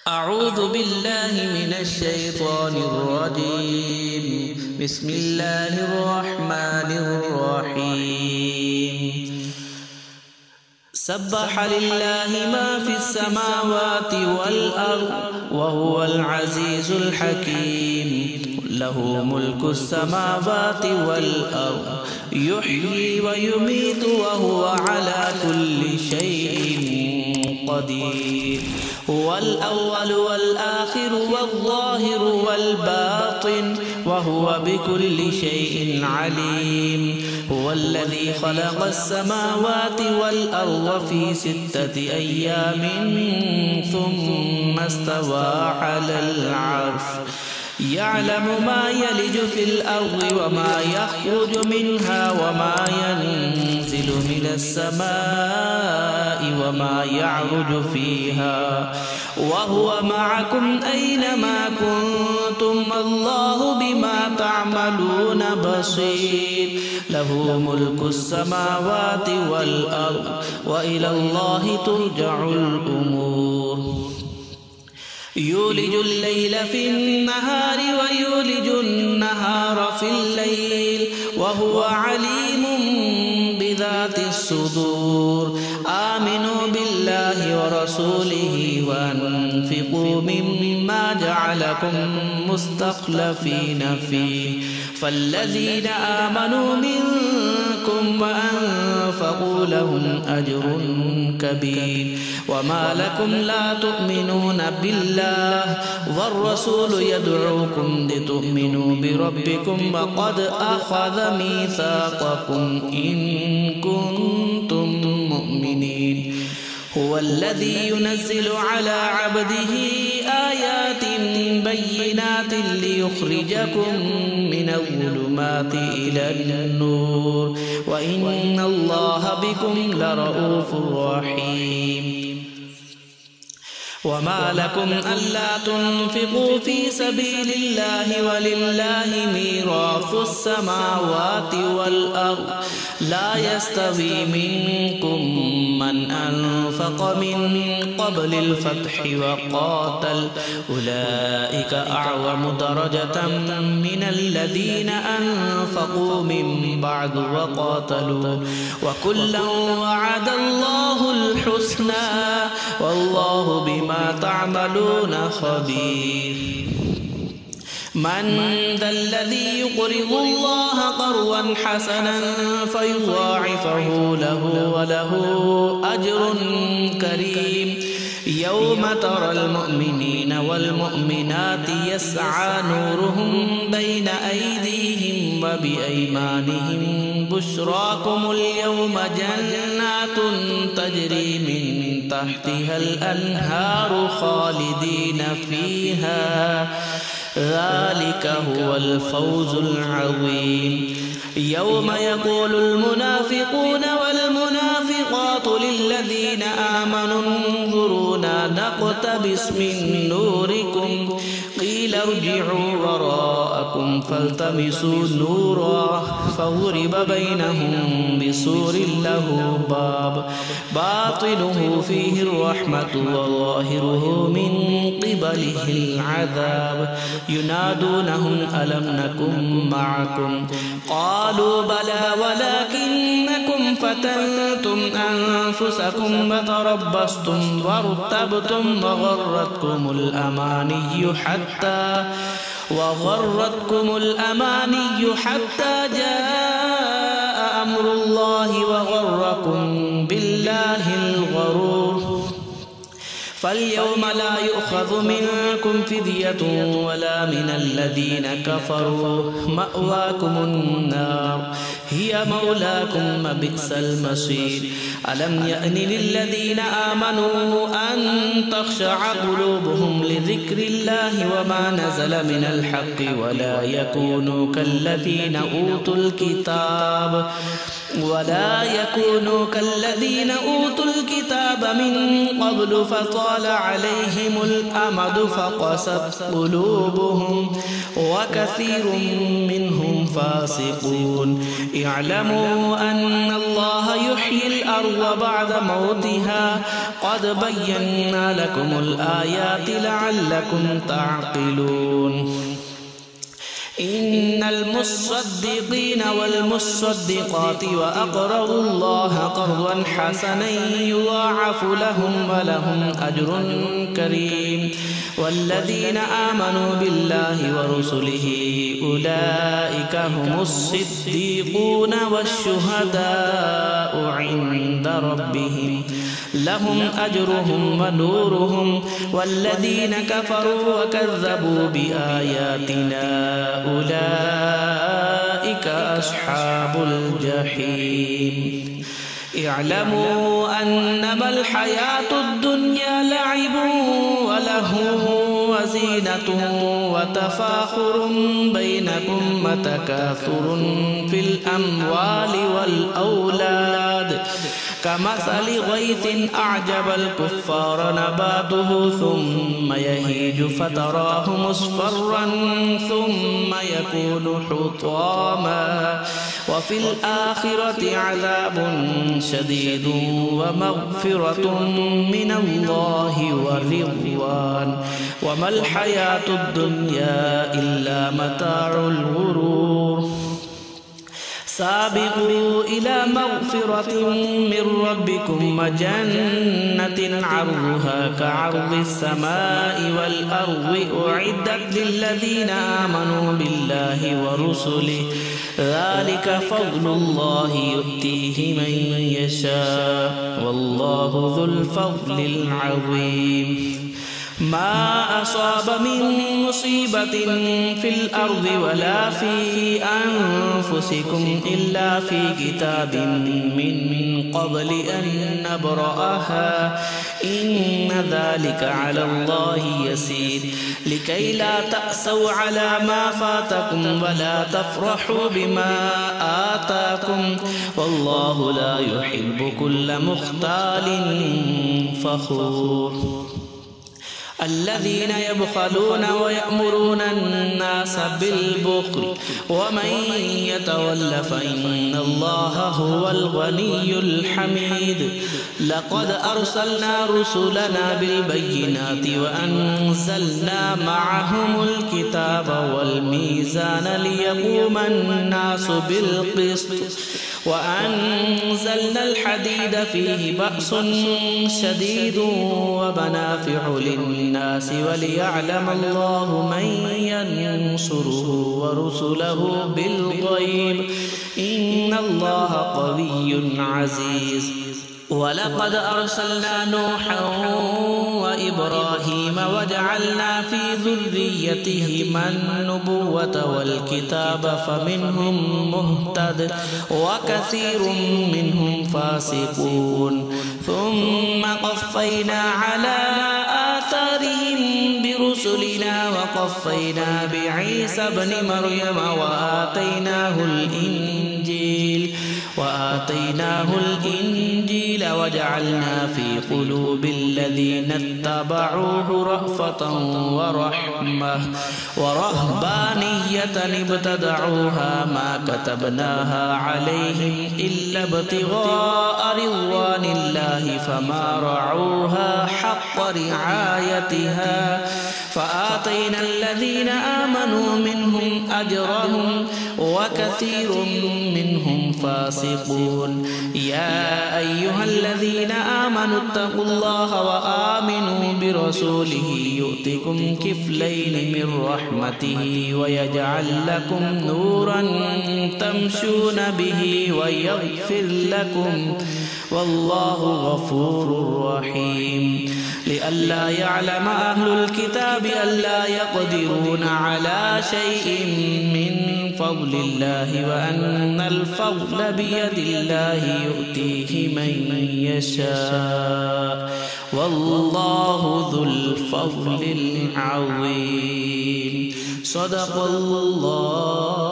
أعوذ بالله من الشيطان الرجيم. بسم الله الرحمن الرحيم. سبح لله ما في السماوات والأرض وهو العزيز الحكيم. له ملك السماوات والأرض يحيي ويميت وهو على كل شيء قدير. هو الأول والآخر والظاهر والباطن وهو بكل شيء عليم. هو الذي خلق السماوات والأرض في 6 أيام ثم استوى على العرش. يعلم ما يلج في الأرض وما يخرج منها وما ينزل من السماء وما يعرج فيها وهو معكم أينما كنتم الله بما تعملون بصير. له ملك السماوات والأرض وإلى الله ترجع الأمور. يولج الليل في النهار ويولج النهار في الليل وهو عليم بذات الصدور. آمنوا بالله ورسوله وأنفقوا مما جعلكم مستخلفين فيه. فالذين آمنوا منكم وأنفقوا لهم أجر كبير. وما لكم لا تؤمنون بالله والرسول يدعوكم لتؤمنوا بربكم وقد أخذ ميثاقكم إن كنتم مؤمنين. هو الذي ينزل على عبده آيات بينات ليخرجكم من الظلمات إلى النور وإن الله بكم لرؤوف رحيم. وما لكم ألا تنفقوا في سبيل الله ولله ميراث السماوات والأرض. لا يستوي منكم من أنفق من قبل الفتح وقاتل أولئك أعظم درجة من الذين أنفقوا من بعد وقاتلوا وكلا وعد الله الحسنى والله بما تعملون خبير. من ذا الذي يقرض الله قرضا حسنا فيضاعفه له وله أجر كريم. يوم ترى المؤمنين والمؤمنات يسعى نورهم بين أيديهم وبأيمانهم بشراكم اليوم جنات تجري من تحتها الأنهار خالدين فيها ذلك هو الفوز العظيم. يوم يقول المنافقون والمنافقات للذين آمنوا انظرونا نقتبس من نوركم قيل ارجعوا وراءكم فالتمسوا نورا فضرب بينهم بسور له باب باطنه فيه الرحمة وظاهره من قبله العذاب. ينادونهم ألم نكن معكم قالوا بلى ولكنكم فتنتم أنفسكم وتربصتم وارتبتم وغرتكم الأماني حتى جاء أمر الله وغركم بالله الغرور. فاليوم لا يؤخذ منكم فدية ولا من الذين كفروا مأواكم النار هي مولاكم وبئس المصير. ألم يأن للذين آمنوا أن تخشع قلوبهم لذكر الله وما نزل من الحق ولا يكونوا كالذين أوتوا الكتاب من قبل فطال عليهم الأمد فقست قلوبهم وكثير منهم فاسقون. اعلموا أن الله يحيي الأرض بعد موتها قد بينا لكم الآيات لعلكم تعقلون إن المصدقين والمصدقات وأقرضوا الله قرضا حسنا يضاعف لهم ولهم أجر كريم والذين آمنوا بالله ورسله أولئك هم الصديقون والشهداء عند ربهم لهم أجرهم ونورهم والذين كفروا وكذبوا بآياتنا أولئك أصحاب الجحيم اعلموا أنما الحياة الدنيا لعب ولهو وزينة وتفاخر بينكم وتكاثر في الأموال والأولاد كمثل غيث أعجب الكفار نباته ثم يهيج فتراه مصفرا ثم يكون حطاما وفي الآخرة عذاب شديد ومغفرة من الله ورضوان وما الحياة الدنيا إلا متاع الغرور سابقوا إلى مغفرة من ربكم وجنة عرضها كعرض السماء والأرض أعدت للذين آمنوا بالله ورسله ذلك فضل الله يؤتيه من يشاء والله ذو الفضل العظيم ما أصاب من مصيبة في الأرض ولا في أنفسكم إلا في كتاب من قبل أن نبرأها إن ذلك على الله يسير لكي لا تأسوا على ما فاتكم ولا تفرحوا بما آتاكم والله لا يحب كل مختال فخور الذين يبخلون ويأمرون الناس بالبخل ومن يتول فإن الله هو الغني الحميد لقد أرسلنا رسلنا بالبينات وأنزلنا معهم الكتاب والميزان ليقوم الناس بالقسط وأنزلنا الحديد فيه بأس شديد ومنافع للناس وليعلم الله من ينصره ورسله بالغيب إن الله قوي عزيز ولقد أرسلنا نوحا وإبراهيم وجعلنا في ذريتهما النبوة والكتاب فمنهم مهتد وكثير منهم فاسقون ثم قفينا على آثارهم برسلنا وقفينا بعيسى ابن مريم وآتيناه الإنجيل وجعلنا في قلوب الذين اتبعوه رأفة ورحمة ورهبانية ابتدعوها ما كتبناها عليهم إلا ابتغاء رضوان الله فما رعوها حق رعايتها فآتينا الذين آمنوا منهم أجرهم وكثير منهم فاسقون يا أيها الذين آمنوا اتقوا الله وآمنوا برسوله يؤتكم كفلين من رحمته ويجعل لكم نورا تمشون به ويغفر لكم والله غفور رحيم لئلا يعلم أهل الكتاب ألا يقدرون على شيء من فضل الله وأن الفضل بيد الله يؤتيه من يشاء والله ذو الفضل العظيم صدق الله